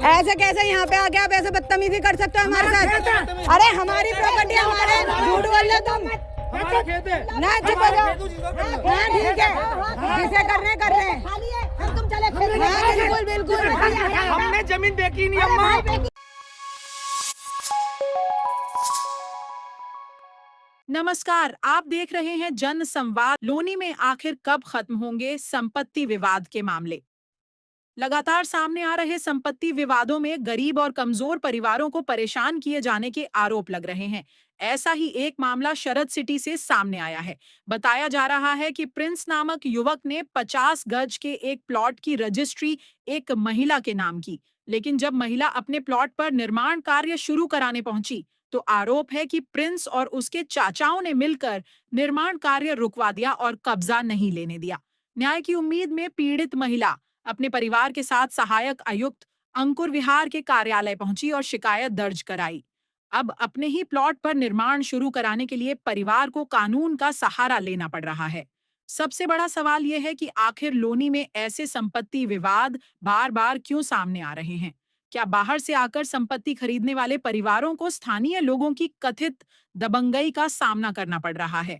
ऐसे कैसे यहाँ पे आके आप ऐसे बदतमीजी कर सकते हो हमारे साथ? अरे हमारी प्रॉपर्टी हमारे, झूठ बोल रहे तुम। ना चुप हो जाओ। हाँ ठीक है, जिसे कर रहे हैं। हाँ बिल्कुल बिल्कुल, हमने जमीन बेची नहीं अम्मा। नमस्कार, आप देख रहे हैं जन संवाद। लोनी में आखिर कब खत्म होंगे संपत्ति विवाद के मामले? लगातार सामने आ रहे संपत्ति विवादों में गरीब और कमजोर परिवारों को परेशान किए जाने के आरोप लग रहे हैं। ऐसा ही एक मामला शरद सिटी से सामने आया है। बताया जा रहा है कि प्रिंस नामक युवक ने 50 गज के एक प्लॉट की रजिस्ट्री एक महिला के नाम की, लेकिन जब महिला अपने प्लॉट पर निर्माण कार्य शुरू कराने पहुंची तो आरोप है कि प्रिंस और उसके चाचाओं ने मिलकर निर्माण कार्य रुकवा दिया और कब्जा नहीं लेने दिया। न्याय की उम्मीद में पीड़ित महिला अपने परिवार के साथ सहायक आयुक्त अंकुर विहार के कार्यालय पहुंची और शिकायत दर्ज कराई। अब अपने ही प्लॉट पर निर्माण शुरू कराने के लिए परिवार को कानून का सहारा लेना पड़ रहा है। सबसे बड़ा सवाल यह है कि आखिर लोनी में ऐसे संपत्ति विवाद बार बार क्यों सामने आ रहे हैं? क्या बाहर से आकर संपत्ति खरीदने वाले परिवारों को स्थानीय लोगों की कथित दबंगई का सामना करना पड़ रहा है?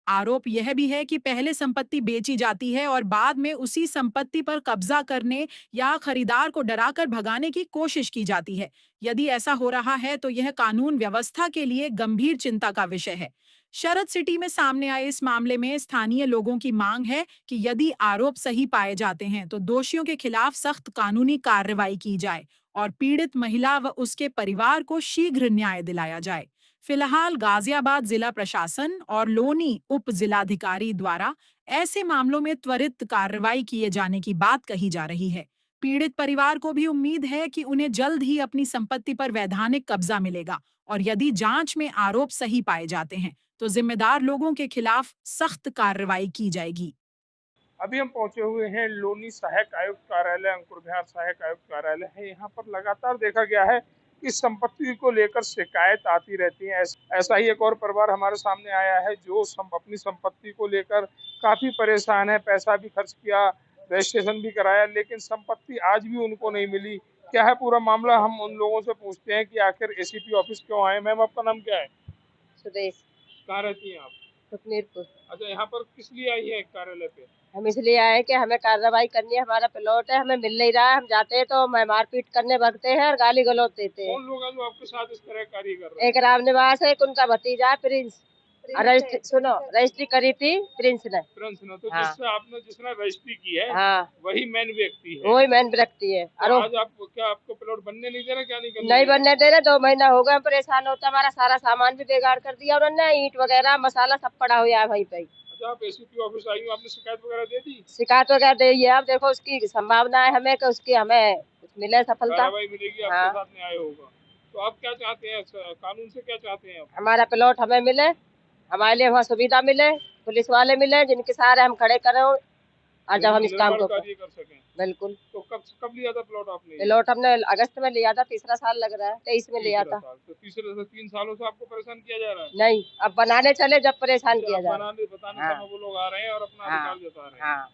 आरोप यह भी है कि पहले संपत्ति बेची जाती है और बाद में उसी संपत्ति पर कब्जा करने या खरीदार को डराकर भगाने की कोशिश की जाती है। यदि ऐसा हो रहा है तो यह कानून व्यवस्था के लिए गंभीर चिंता का विषय है। शरद सिटी में सामने आए इस मामले में स्थानीय लोगों की मांग है कि यदि आरोप सही पाए जाते हैं तो दोषियों के खिलाफ सख्त कानूनी कार्रवाई की जाए और पीड़ित महिला व उसके परिवार को शीघ्र न्याय दिलाया जाए। फिलहाल गाजियाबाद जिला प्रशासन और लोनी उप जिलाधिकारी द्वारा ऐसे मामलों में त्वरित कार्रवाई किए जाने की बात कही जा रही है। पीड़ित परिवार को भी उम्मीद है कि उन्हें जल्द ही अपनी संपत्ति पर वैधानिक कब्जा मिलेगा और यदि जांच में आरोप सही पाए जाते हैं तो जिम्मेदार लोगों के खिलाफ सख्त कार्रवाई की जाएगी। अभी हम पहुंचे हुए हैं लोनी सहायक आयुक्त कार्यालय, अंकुर विहार सहायक आयुक्त कार्यालय है। यहाँ पर लगातार देखा गया है कि संपत्ति को लेकर शिकायत आती रहती है। ऐसा ही एक और परिवार हमारे सामने आया है जो अपनी संपत्ति को लेकर काफी परेशान है। पैसा भी खर्च किया, रजिस्ट्रेशन भी कराया, लेकिन संपत्ति आज भी उनको नहीं मिली। क्या है पूरा मामला, हम उन लोगों से पूछते हैं कि आखिर एसीपी ऑफिस क्यों आए। मैम, आपका नाम क्या है? सुदेश। कहाँ रहती हैं आप? सुखमीरपुर। अच्छा, यहाँ पर किस लिए आई है कार्यालय पे? हम इसलिए आए हैं कि हमें कार्रवाई करनी है। हमारा प्लॉट है, हमें मिल नहीं रहा है। हम जाते हैं तो हमें मारपीट करने भगते हैं और गाली गलौज देते हैं। कौन लोग हैं जो आपके साथ इस तरह कार्य कर रहे हैं? एक राम निवास है, एक उनका भतीजा है प्रिंस। रजिस्ट्री करी थी प्रिंस ने। तो हाँ। जिसने रजिस्ट्री की है, हाँ, वही मेन व्यक्ति है। वही मैन व्यक्ति है। तो आज आपको प्लॉट बनने नहीं दे रहे? क्या नहीं बनने दे रहे। 2 महीना हो गए, परेशान होता। हमारा सारा सामान भी बेकार कर दिया उन्होंने। ईंट वगैरह मसाला सब पड़ा हुआ है वहीं पे। अच्छा, आप एसीपी ऑफिस आई हो, आपने शिकायत वगैरह दे दी? शिकायत वगैरह दे है। अब देखो उसकी संभावना है हमें कि उसकी हमें मिले सफलता। कार्रवाई मिलेगी, आपके हाँ। साथ न्याय होगा। तो आप क्या चाहते हैं, कानून से क्या चाहते हैं आप? हमारा प्लॉट हमें मिले, हमारे लिए वहाँ सुविधा मिले, पुलिस वाले मिले जिनके सहारे हम खड़े करें और जब हम इस काम को कार्य कर सकें। बिल्कुल। तो कब लिया था प्लॉट आपने? प्लॉट हमने अगस्त में लिया था। तीसरा साल लग रहा है, 23 में लिया था। तो तीसरे से 3 सालों से आपको परेशान किया जा रहा है? नहीं, अब बनाने चले जब परेशान किया जा रहा है। बताने हाँ। समय वो लोग आ रहे हैं और अपना हाँ। अधिकार जता रहे हैं। हाँ।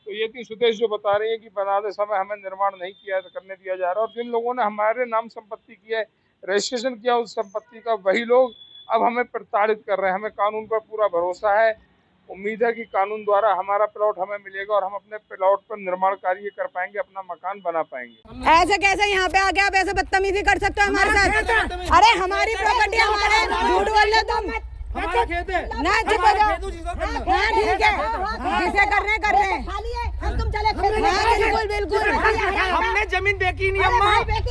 तो ये थी सुदेश जो बता रही है कि बनाते समय हमें निर्माण नहीं करने दिया जा रहा, और जिन लोगों ने हमारे नाम संपत्ति की है, रजिस्ट्रेशन किया उस संपत्ति का, वही लोग अब हमें प्रताड़ित कर रहे हैं। हमें कानून पर पूरा भरोसा है। उम्मीद है कि कानून द्वारा हमारा प्लॉट हमें मिलेगा और हम अपने प्लॉट पर निर्माण कार्य कर पाएंगे, अपना मकान बना पाएंगे। ऐसे कैसे यहाँ पे आके आप ऐसे बदतमीजी कर सकते हो हमारे साथ? अरे हमारी प्रॉपर्टी हमारे, झूठ बोल रहे तुम। हमारा खेत है। ना चुप हो जाओ। हाँ ठीक है, जिसे कर रहे हैं। हाँ बिल्कुल बिल्कुल, हमने जमीन बेची नहीं अम्मा।